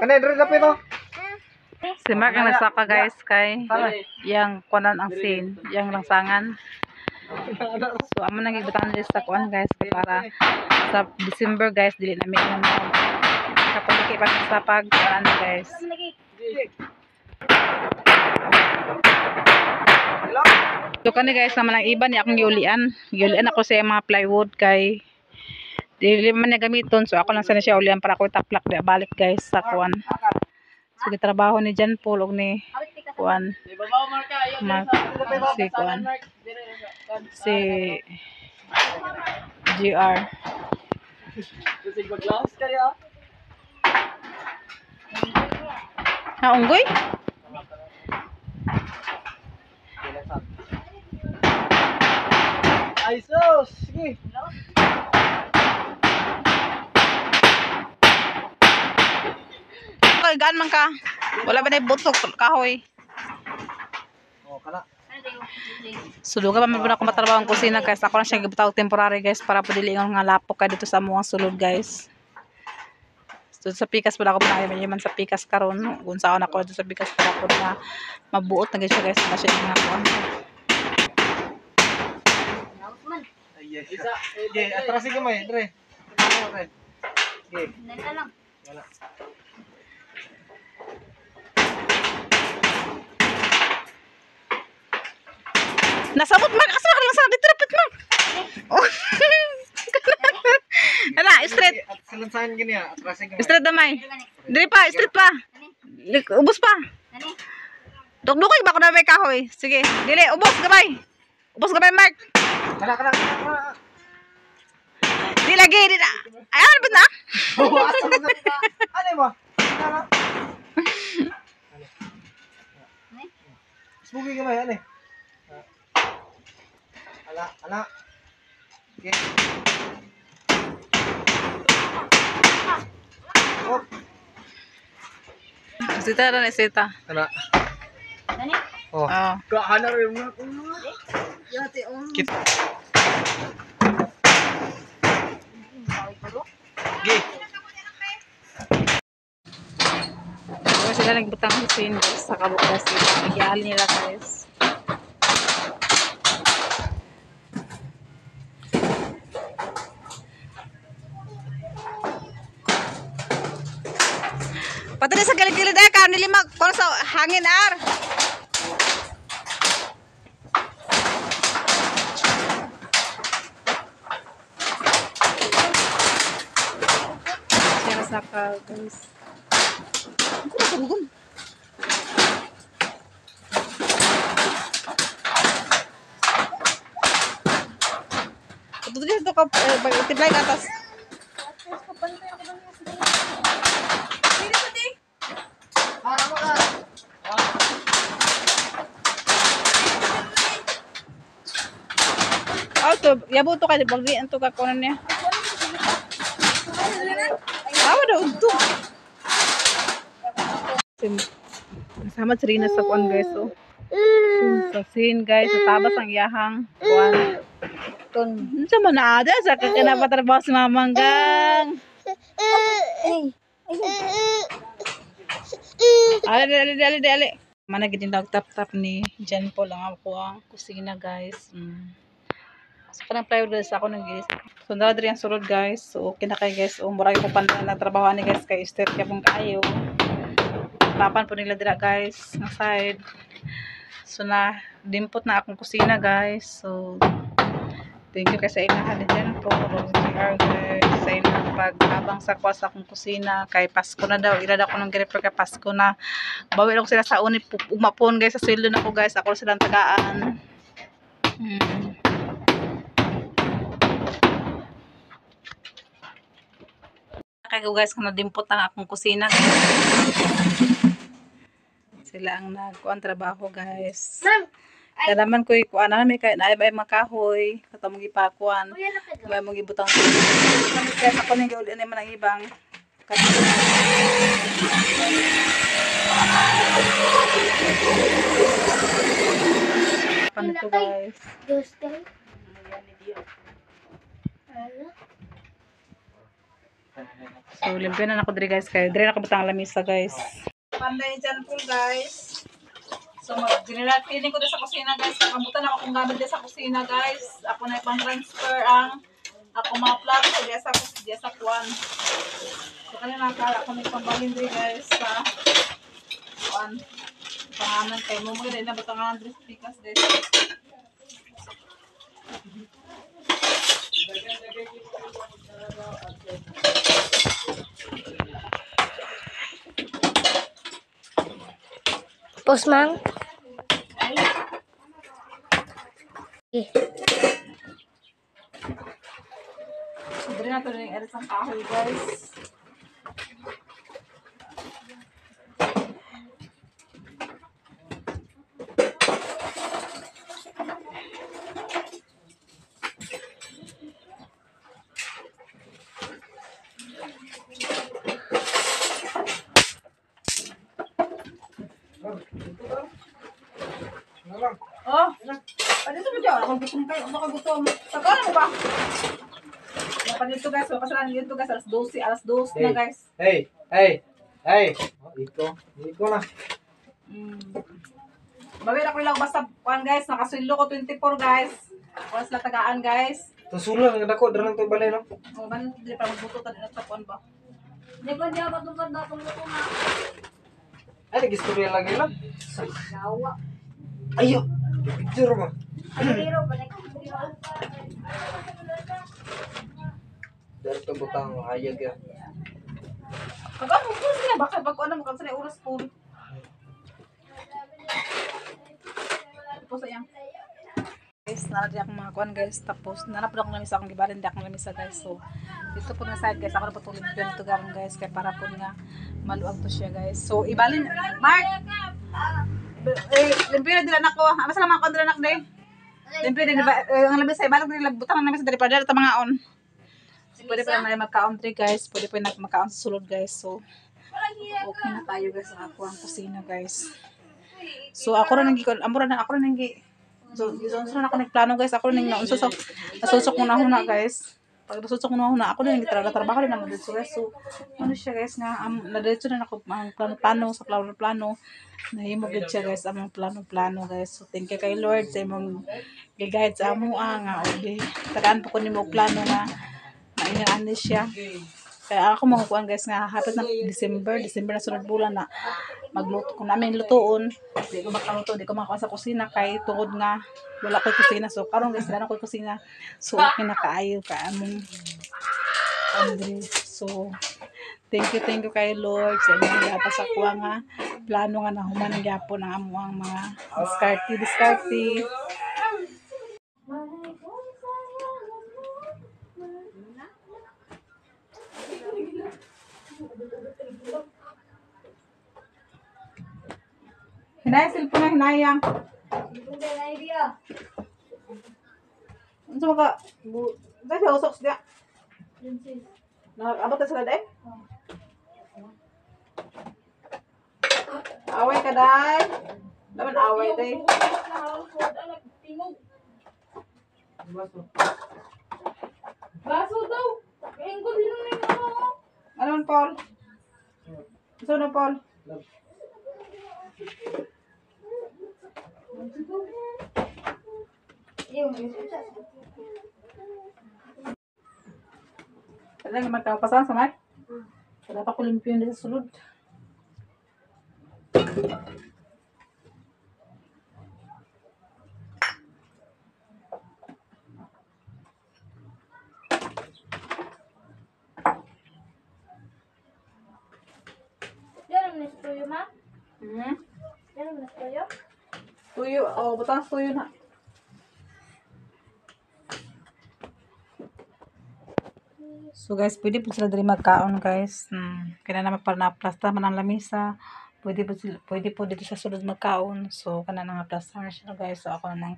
Kanay dre dapat to. Si Mark ang nagsaka guys kay yang kuanan ang scene, yang langsangan. So amo nang gibutan nila sa kuan guys para sa December guys dili na mi kapag pa sa pag ano guys. So kani guys naman ang iba ni akong giulian. Giulian ako sa mga plywood kay dili man na gamiton, so ako lang sana siya ulian para ko taplak di balik guys sa kuan. So gitrabaho ni John Paul og ni kuan. Si kuan. Si GR. Ha unggoy? Ay sus, sige. Koy gaan man ka. Wala ba na butok kahoy? Oh, kana. Sulod ka pa man ako matrabaho ang kusina guys. Ako lang siya gibutang temporary guys para padili nga lapok ka dito sa amuang sulod guys. So sa pikas pala ako na man sa pikas karon. Unsaon ako dito sa pikas para ko na mabuot na guys guys kasi nga ako. Yes. Okay, atras sige may, dre. Okay. Okay. Nana lang. Wala. Nasabot man asa ka lang sa dito rapit man. Oh. Ana, straight. At salansahan gini atras sige. Straight damay. Dili pa, straight pa. Ubos pa. Nani? Dugdugoy ba ko na may kahoy? Sige, dili ubos gamay. Ubos gamay Mark. Kana. Di lagi, di na. Ayan, ba't na? Ano mo? Kana. Smugi ka may ano? Ala. Okay. Oh, Sita na sita. kana. Nani? Oh. Oh. Kaana rin mo. Yate on. Gi. Kaya sila nagbutang husin guys sa kabukas sila. Iyaal nila guys. Pati na sa gilid-gilid eh, kano lima kung sa hangin ar. Siya nasaka guys. Ang kurang ito dito ka, tiblay ka atas. Para mo ka. Oh, to, yabo to ka, di bagdi, anto ka kunan niya. Awa daw, ito. Sama si Rina sa kuan guys, oh. Sa scene guys, sa tabas ang iyahang kuan. Ton, sa manada, sa kakinapatrabaho si Mamanggang. Ali. Mana gid tap ni Jan Paul ang ako ang kusina guys. So kanang plywood guys ako nang guys. So dala diri ang sulod guys. So okay na kay guys. Murag ko pandan na trabaho ni guys kay Esther kay pong kaayo. Tapan po nila dira guys ng side. So na dimpot na akong kusina guys. So thank you kay sa inahan ni Jan Paul. Sa ilang paghabang sa kuwas akong kusina kay Pasko na daw. Ila daw ko nang girefer kay Pasko na. Bawi lang sila sa unit umapon guys sa sweldo na ko guys. Ako silang tagaan. Kaya guys kung nadimpot ang akong kusina guys. Sila ang nagkuan trabaho guys. Kaya naman ko ikuan na may kaya naay makahoy katong gipakuan. May mong gibutang. Kaya ako ning giuli ni man ang ibang panito guys. So, limpyo na ako diri guys. Kaya diri na kabutang lamisa guys. Panday dyan po guys. So, mag-cleaning ko din sa kusina guys. Kamutan ako kung gamit din sa kusina guys. Ako na ipang transfer ang ako mga plug ko diya sa kuwan. So, kanina nakakala ko may pambalin din guys sa kuwan. Panganan kay mo mga rin na batangan Andres Picas guys. Postmang. Dili na ito rin eres ang kahoy guys. Ano lang? Oh, dito mo dyan. Ako gutom kayo. Ako gutom. Saka mo ba? Dito guys. So, kasalanan dito guys. Alas 12 na guys. Hey! Oh, iko na. Bawin ako lang basta kuan guys. Nakasweldo ko 24 guys. Wala sila tagaan guys. Tusulan ang dako dalang to balay no. O, ba hindi pa magbuto ta din sa kuan ba? Di ba di ako tungkol ba kung luto nga? Ay, nag-istorya lagi lang. Gawa. Ayo! Picture mo. Pero ba na Dari to butang hayag ya. Kagano po sila. Bakit bago ano mo kasi oras po. Tapos ayang. Guys, naradi akong mga kuan guys. Tapos nanapod akong lamisa akong gibalin di akong lamisa guys. So dito po na side guys. Ako na po itong limpyo nito garon guys. Kaya para po nga maluag to siya guys. So ibalin. Mark! Limpyo na dilan ako. Ama sa mga kuan dilan ako day. Limpyo na diba. Ang lamisa ibalin ko nila. Butang na lamisa dari pa dito mga on. Pwede pa na magka-on 3 guys. Pwede pa na magka-on sa sulod guys. So okay na tayo guys sa ako ang kusina guys. So ako rin ako rin so ako nagplano guys. Ako rin nasusok muna huna guys. Pag nasusok muna huna ako rin trabaho rin naman dito guys. So ano siya guys nga nadito na ako ang plano sa plano nahimo gid siya guys ang plano guys. So thank you kay Lord sa imong gi-guide sa amo nga okay. Tagaan po ko nimo plano nga maingan siya. Kaya ako mga kuan guys nga hapit na December na sunod bulan na magluto ko namin lutoon. Di ko makaluto, di ko makakuha sa kusina kay tungod nga wala ko kusina. So karon guys wala ko kusina. So okay na kaayo ka among Andre. So thank you kay Lord sa imong gapa sa kuha nga plano nga nahuman gyapon ang amo ang mga diskarte. Hinay cellphone na hinayang. Hindi na idea. Unsa maka dai usok dia. Abot ka sila dai? Away ka dai. Dapat away dai. Baso daw. Kain ko din na ano. Ano man Paul? Gusto na Paul? Yung Wala nga magkapasahan sa mic. Wala pa ko limpyo na sa sulod. Yan ang tuyo ma? Hmm? Yan ang tuyo? Tuyo. Oh, butang tuyo na. So guys, pwede po sila diri magkaon guys. Kaya na magpa-plasta man ang lamisa. Pwede po dito sa sulod magkaon. So kana na nga plasta na siya guys. So ako na nang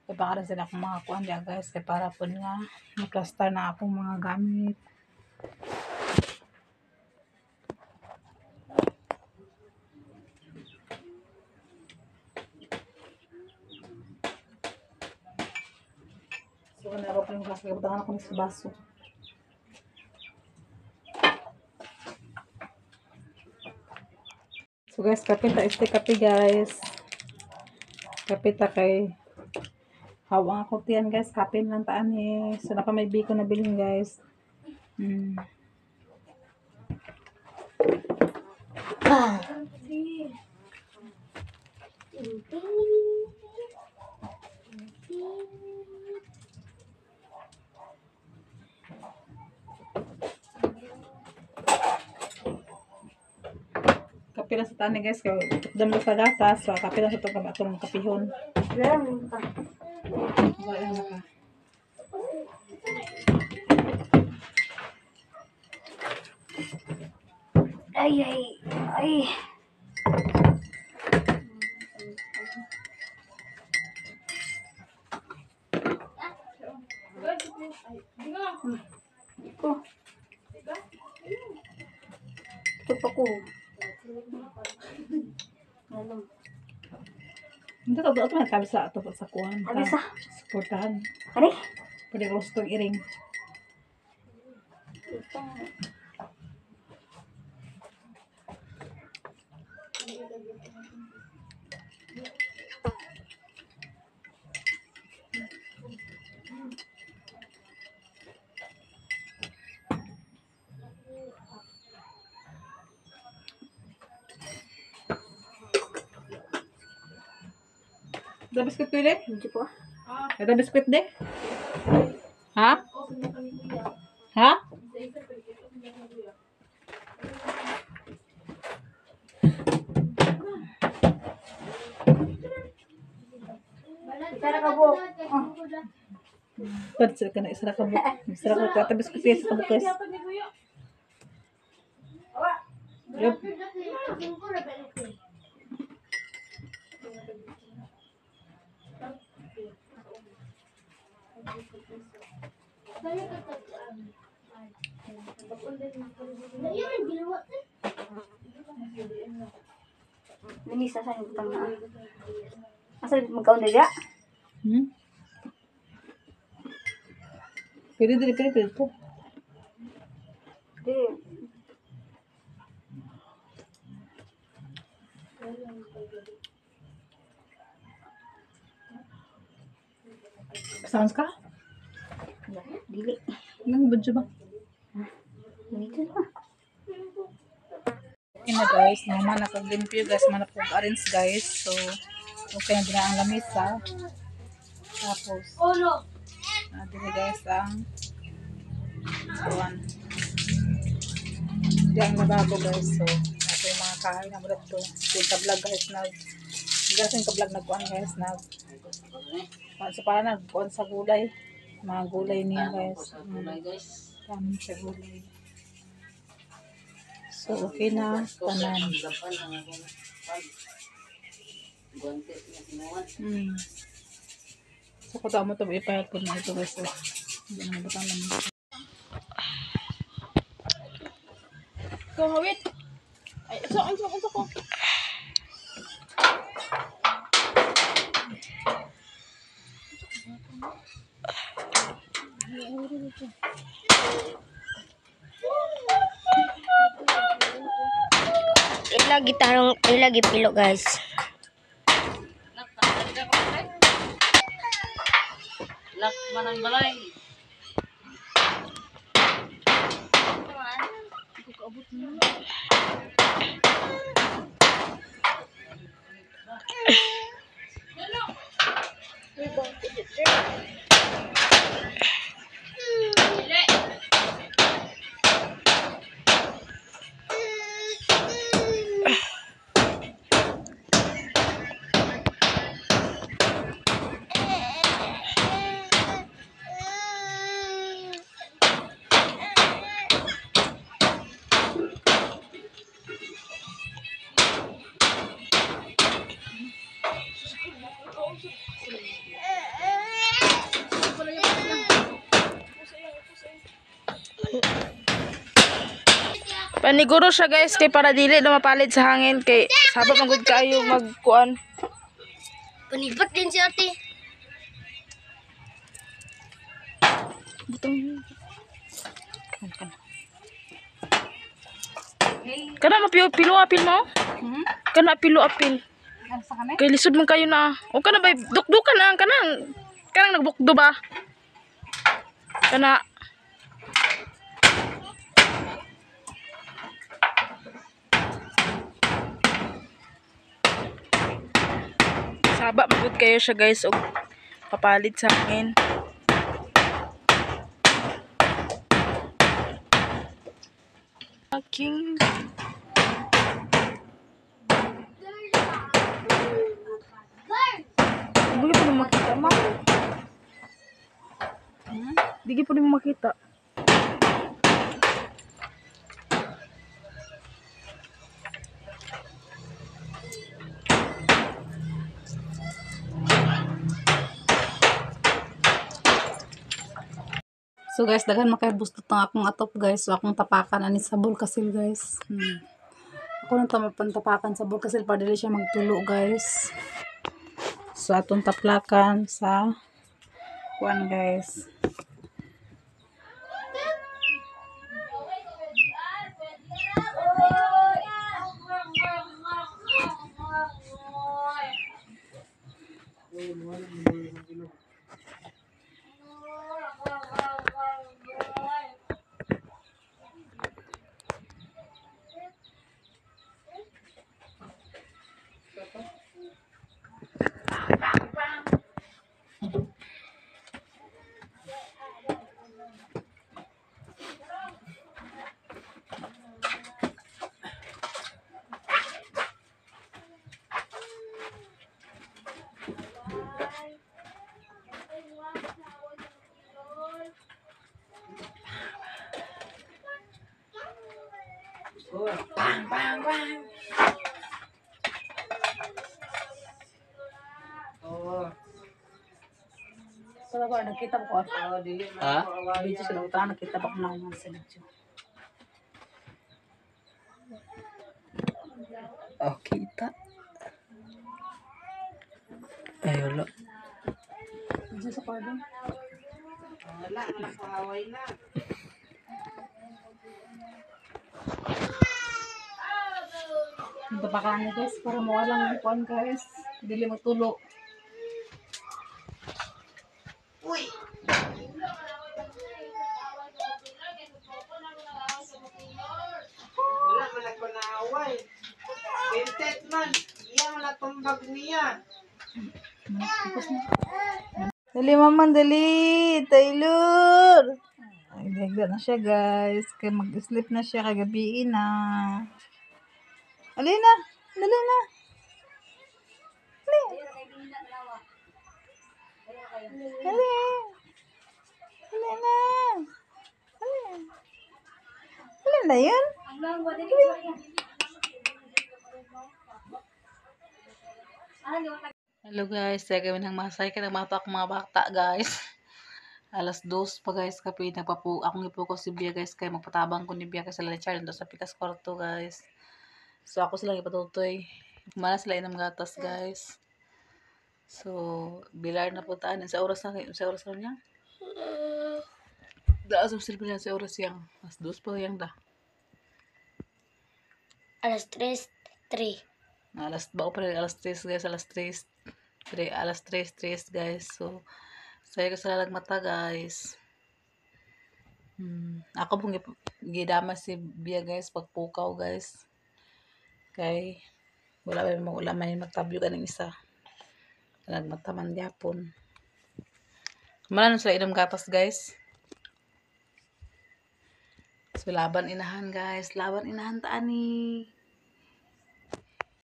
ipakaran sila akong mga kuan dia guys. Kaya para po nga magplasta na akong mga gamit. So kana ako yung baso. Butangan ako sa baso. So guys, kapita este kape guys. Kapita kay hawang ako tiyan guys. Kape lang taan eh. So napa may biko na bilhin guys. Kape lang sa tani guys. Kaya dam sa gatas. So kape lang sa itong kapihon. Wala na ka. Ay. Tutok ko. Hindi ka doon ito tabi sa ito sa kuhan. Tabi sa? Supportahan. Ano? Pwede ko gusto iring. Ada biskuit ko deh? Hindi po. Ada biskuit deh? Ha? Ha? Tara ka po. Pwede sila ka na isara ka mo. Isara ka ka. Ada biskuit ya sa kabukes. Yup. Limisa sa yung butang na. Asa magkaon dili? Pwede po. Di. Sounds ka? Dili. Nang budyo ba? Dito na. Okay na guys, naman nakag-limpyo guys, man arrange guys. So, okay na din ang lamisa. Tapos, dili guys ang sawan. Di ang lababo guys. So, ito yung mga kain na mulat to. Yung ka-vlog guys, yung ka-vlog nagkuhan guys, so para nagkuhan sa gulay. Mga gulay niya guys. Kami sa gulay. So, okay na. Tanan. So, kung mo ito, ipayag ko na ito guys. Hindi na nabutang naman. Wait. Ay, unsa ko. Ilagi pilo guys. Lak manang balay. Paniguro siya guys kay para dili na mapalit sa hangin kay sabot magud kayo magkuan. Panibat din si ate. Kana mapilo apil mo? Hmm? Kana pilo apil. Ano sa kanay? Kay lisod man kayo na. O kana bay dukdukan na kanang nagbukdo ba? Kana saba magud kayo siya guys og papalit sa hangin. Aking Di pa naman makita ma. Di pa naman makita. So guys, daghan makay bustot ng akong atop guys. So akong tapakan ani sa bulkasil guys. Ako nang tapakan sa bulkasil para dili siya magtulo guys. So atong taplakan sa kuan guys. So ba nakita ko Ha? video sa utang nakita ko na sa video. Oh, kita. Ay, wala. Video sa kwarto. Wala, nakahaway na. Tapakan ni guys para mawalang ang kuan guys. Dili magtulo. Wala man nagpanaaway. Pintet man. Iya man natumbag niya. Dali maman, dali. Taylor. Ay, nagda na siya guys. Kaya mag-sleep na siya kagabi na. Dali na. Dali na. Dali. Dali. Dali na. Dali. Dali na yun. Hello guys, saya kami ng masay ka ng mga mga bata guys. Alas 2 pa guys kapi nagpapu akong ipo ko si Bia guys kay magpatabang ko ni Bia kasi sila Charles do sa pikas kwarto guys. So ako sila ipatutoy. Mana sila inam gatas guys. So bilar na putaan sa oras na niya. Daas mo sila sa oras yang. Alas 2 pa yang da. Alas 3:03. Alas ba pa alas 3 guys, alas 3. Alas 3 guys. So saya ka sila mata guys. Ako pong gidama si Bia guys pagpukaw guys. Kay wala man magtabyo ka ng isa. Nagmata man gyapon. Malan sila inom gatas guys. So laban inahan guys, laban inahan ta ani.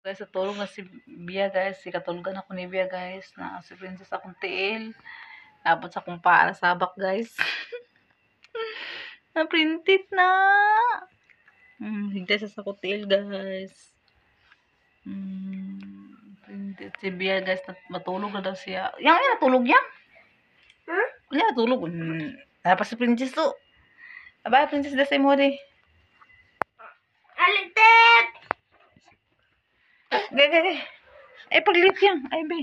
Guys, tulong na si Bia guys, si katulugan ako ni Bia guys, na si Princess akong tiil. Napot sa akong para sabak guys. Na-printed na. Higda sa akong tiil guys. Printed si Bia guys, matulog na daw siya. Yang natulog yan? Yan natulog. Tapos si Princess to. Aba, Princess da sa imo di. Alitek! Gagay. Ay, paglit yan. Ay, be.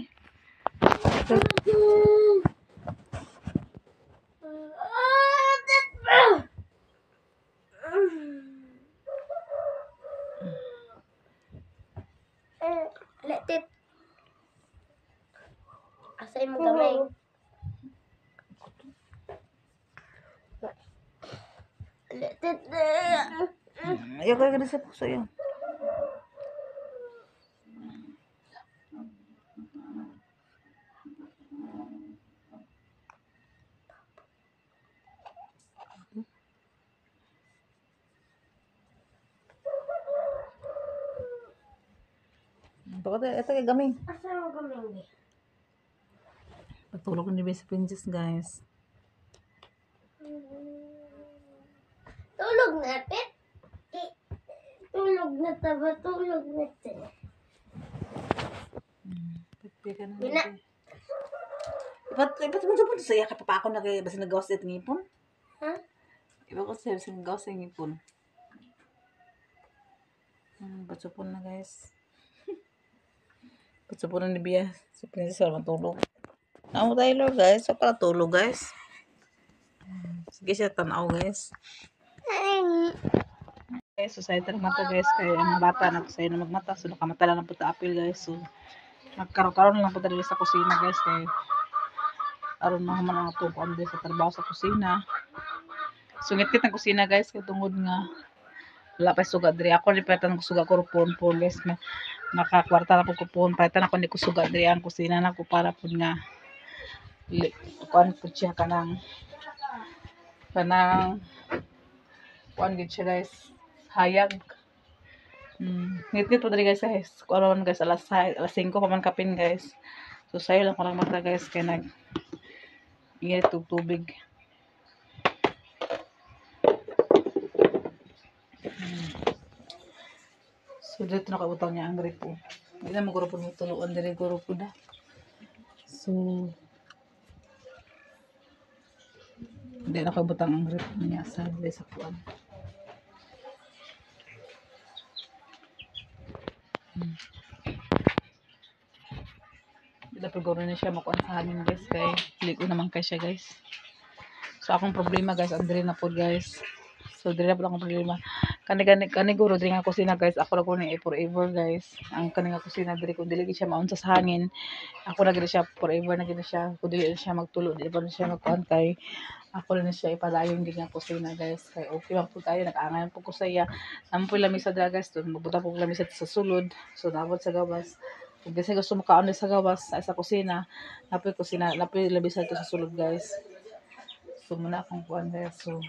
sa imong gamay. Ayaw ka ganda sa puso yun. Ito kay gaming. Asa mo gamay? Patulog ni Best Princess, guys. Tulog na, Pet. Tulog na taba, tulog na te. Pagpika na. Wala. Iba't mo dyan sa iya ka pa ako na kaya basta nagawas sa ngipon. Ha? Iba ko sa nagawas sa ngipon. Patsupon na, guys. Patsupon na ni Bia. Si Princess wala matulog. Namo tayo, Lord, guys. So, para tulog, guys. Sige siya, tanaw, guys. Guys, so sa ito mata, guys. Kaya ang mga bata na sa'yo na magmata. So, nakamata lang po ta apil, guys. So, nagkaroon lang po tayo sa kusina, guys. Kaya, aron na naman ang tupuan din sa trabaho sa kusina. So, ngit-ngit ang kusina, guys. Kaya tungod nga, wala pa suga diri. Ako ni palitan ko suga ko pon, guys. Nakakwarta na ko pon. Palitan ako ni ko suga diri ang kusina na ko para po nga kuan po siya kanang kuan gid siya, guys. Hayag. Ngit-ngit po diri, guys. Kuan guys, alas 5 pa man kapin, guys. So, sayo lang ko lang mata, guys. Kaya init tubig. So, dito nakautang niya ang gripo. Hindi na maguro po nung tuluan diri guro po na. So, hindi na nakabutang ang gripo niya sa dili sa kuan. Hindi na paguro na siya makuan sa hangin, guys. Kaya ligo naman kay siya, guys. So, akong problema, guys, ang diri na po, guys. So, diri na po akong problema. Kani guro diri nga kusina, guys. Ako na ko ni forever, guys. Ang kani nga kusina diri kung dili siya maunsa sa hangin. Ako na gid siya forever na gid siya. Kung dili siya magtulo, dili pa na siya magkuan kay ako na siya ipadayon din nga kusina, guys. Kay okay lang po tayo, nag-angayan po ko sa iya. Namo po lamisa dira, guys. Mabuta po lamisa sa sulod. So, nabot sa gawas. Kung kasi gusto mo kaon sa gawas sa kusina, napoy kusina, napoy lamisa ito sa sulod, guys. So, muna akong kuan, guys. So,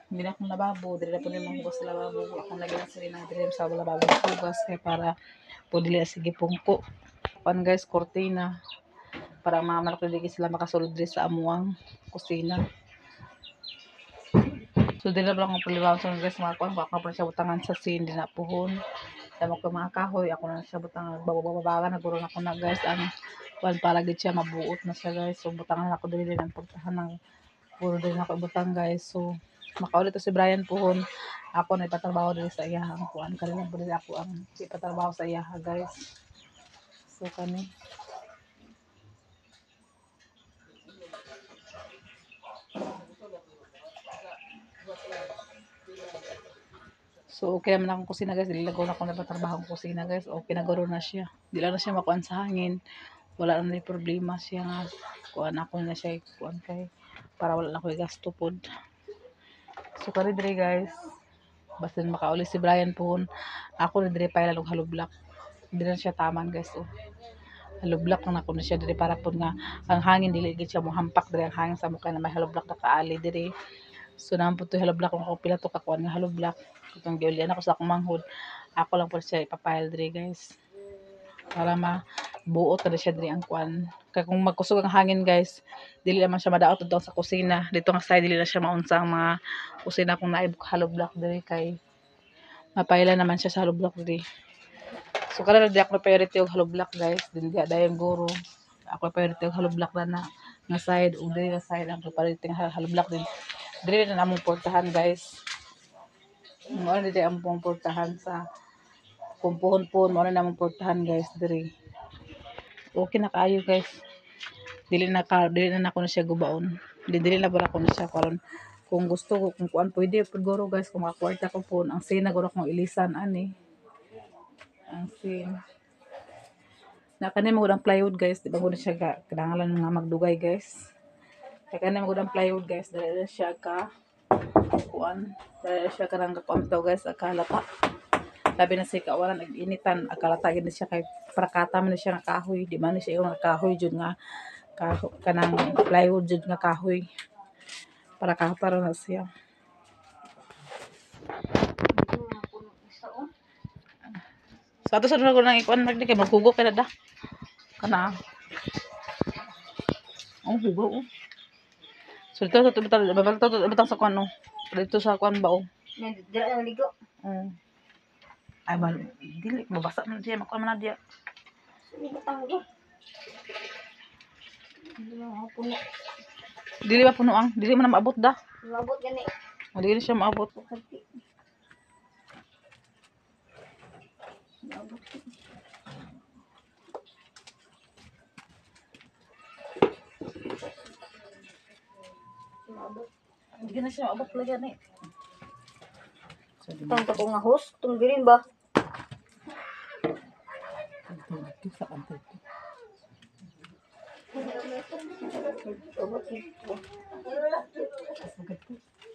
hindi na akong lababo. Dili na po rin mahugas sa lababo. Akong lagyan na sila ng dilim sa lababo hugas. Kaya para po dili sige pungko. Pan, guys, kortina. Para mga malaki dili sila makasulod diri sa amuang kusina. So, dili na lang akong palibaw. So, guys, mga kuan. Ako na siya butangan sa sin. Di na puhon. Dama ko mga kahoy. Ako na siya butangan. Bababaga. Naguro na ko na, guys. Ang kuan para gid siya mabuot na siya, guys. So, butangan ako dili ng pagtahan ng puro din ako butang, guys. So, makaulit to si Brian Puhon. Ako na ipatrabaho din sa iya. Ang kuan kanina po din ako ang ipatrabaho sa iya, guys. So, kani. So, okay naman akong kusina, guys. Dilagaw na ako na patrabaho ng kusina, guys. Okay, nagaro na siya. Di lang na siya makuan sa hangin. Wala na problema siya nga. Kuan ako na siya. Kuan kay para wala na ko gasto pod. So, kani dire, guys. Basta makauli si Brian Puhon. Ako na dire pa ilang halublock. Hindi na siya taman, guys. Oh. Halublock na ako na siya dire para pod nga ang hangin dili gid siya mo hampak dire ang hangin sa mukha na may halublock na kaali dire. So, naman po ito halublock ko pila to kakuan nga halublock. Itong giulian ako sa akong manghod. Ako lang po siya ipapile dire, guys. Para mabuot na siya dire ang kuan. Kaya kung magkusog ang hangin, guys, dili naman siya madaot dito sa kusina. Dito nga side dili na siya maunsa ang mga kusina kung naibuk halublock dire kay mapaila naman siya sa halublock dire. So, kada di ako priority og halublock, guys. Dili dayon guro. Ako priority og halublock na nga side o dire nga side ang priority nga halublock din. Dire na namong portahan, guys. Mo na ang pong portahan sa kumpuhon po mo na namong portahan, guys, dire. Okay na kaayo, guys. Dili na nako na siya gubaon. Dili na bara ko na siya karon. Kung gusto ko kung kuan pwede pud guro, guys, kung makakwarta ko po ang sina guro kong ilisan ani. Ang sin. Nakani mo ang plywood guys, di ba ko na siya kailangan nga magdugay guys. Kaya kani mo ang plywood guys, dala siya ka kuan. Dala siya karang kuan to guys, akalata. Sabi na si kawalan nag-initan, akalata gid siya kay prakata man siya nga kahoy, di man siya yung kahoy jud nga kanang plywood jud nga kahoy. Para kahaparo na siya. Sa ato sa ko nang ikuan magdi kay maghugo kay da. Kana. Ang hugo. So ito sa bitang sa kuan no. Dito sa kuan ba oh. Dira na maligo. Ay mal dili mabasa man diya makuan man na diya. Sige batang ko. Hindi na ako puno. Dili ba puno ang dili man na maabot da. Mabot gani. O dili siya maabot. Pagkati. Mabot. Mabot. Hindi na siya maabot lagi ani. So di Tang ko nga host, tung girin ba? sa antay. Abot ito.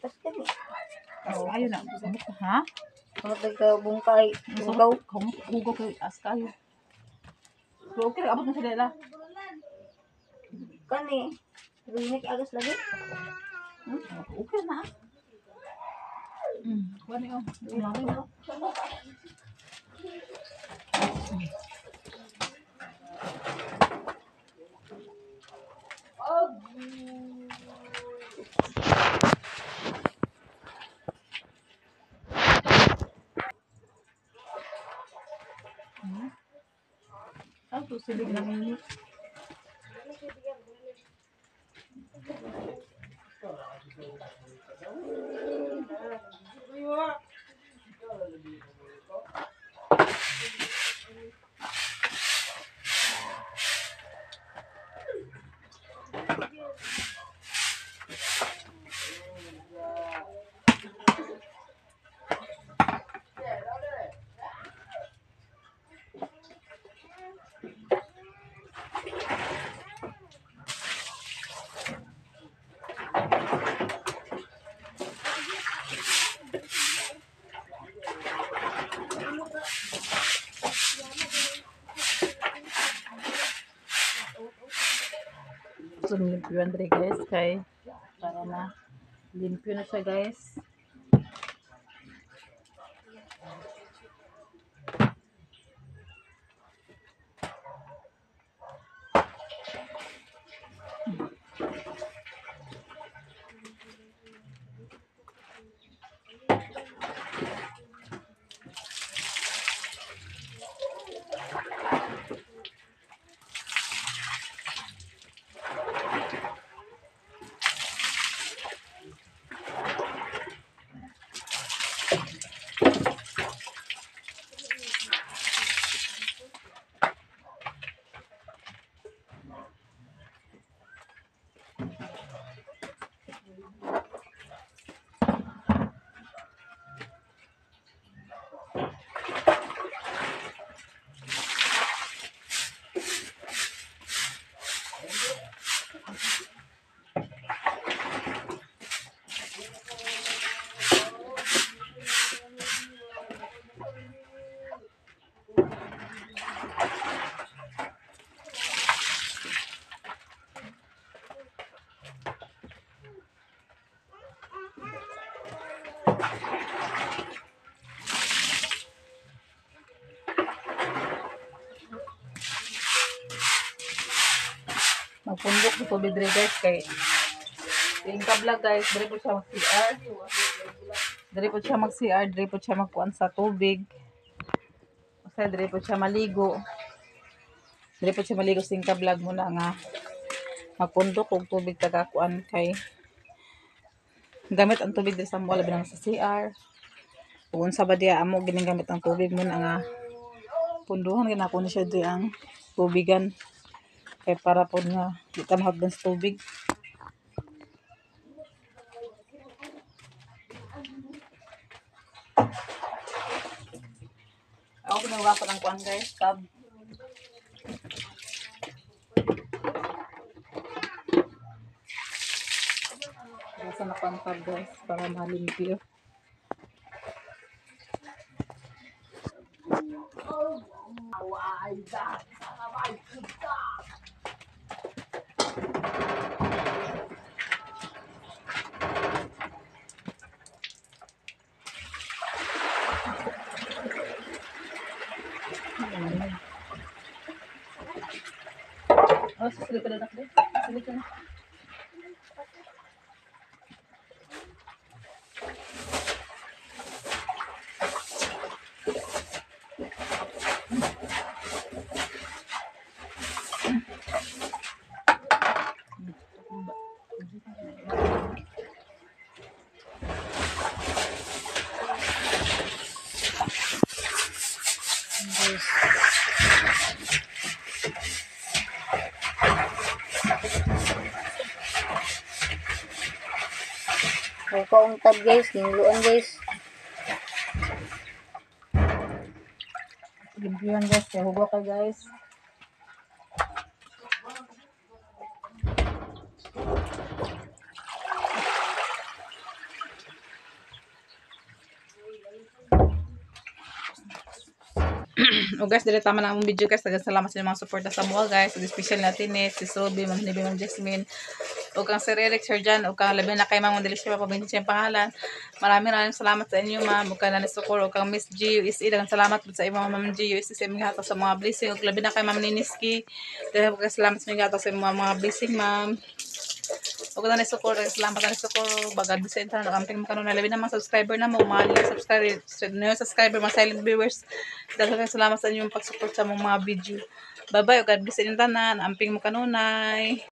Tas kani. Oh, ayo na. Ha? Mga taga-bungkay. Bungkaw. Hugo kay as kayo. So okay, abot na sila. Kani. Rinik agas lagi. Okay na. Kuan yo. Lumaki na. Ako silig na ini. So, limpyo andre guys kay para na limpyo na siya guys. Magpundok sa tubig dre guys kay yung kablag guys, dre po siya mag-CR. Dre po siya mag-CR, dre po siya magkuan sa tubig. Kasi dre po siya maligo. Dre po siya maligo sa yung kablag muna nga magpundok og tubig tagakuan kay gamit ang tubig dre sa mo labi nang sa CR. Kung unsa ba diya amo ginagamit ang tubig muna nga punduhan ginako ni siya dre ang tubigan. Kaya para po nga di ka mahagdan sa tubig. Ako ginawa ko ng kuan guys, tab. pantag guys para malimpyo. Oh, susulit ka na ako. Susulit ka na. May pauntad guys, gingluan guys. Limpyo yan guys. Kaya hubo ka guys. O guys, dili tama na ang video guys. Daghang salamat sa inyong mga suporta sa mga guys. Special natin si Ruby, Ma'am Nibi, Ma'am Jasmine. O kang Sir Eric, Sir Jan, o kang labi na kay Ma'am Dili siya mapabinti siyang pangalan. Maraming salamat sa inyo ma'am. O kang Nanis Sukor, o kang Miss G, USE. Daghang salamat po sa inyo Ma'am G, USE sa inyong hato sa mga blessing. O labi na kay Ma'am Niniski. Daghang salamat sa inyo hato sa mga blessing ma'am. O kung Nanis Sukor, salamat Nanis Sukor. Bagad sa internet, nakamping mo kanon na labi na mga subscriber na mo. Mga subscriber, mga silent viewers. Daghang salamat sa inyong pag-support sa mga video. Bye-bye. O God bless sa inyong tanan. Amping mo kanunay.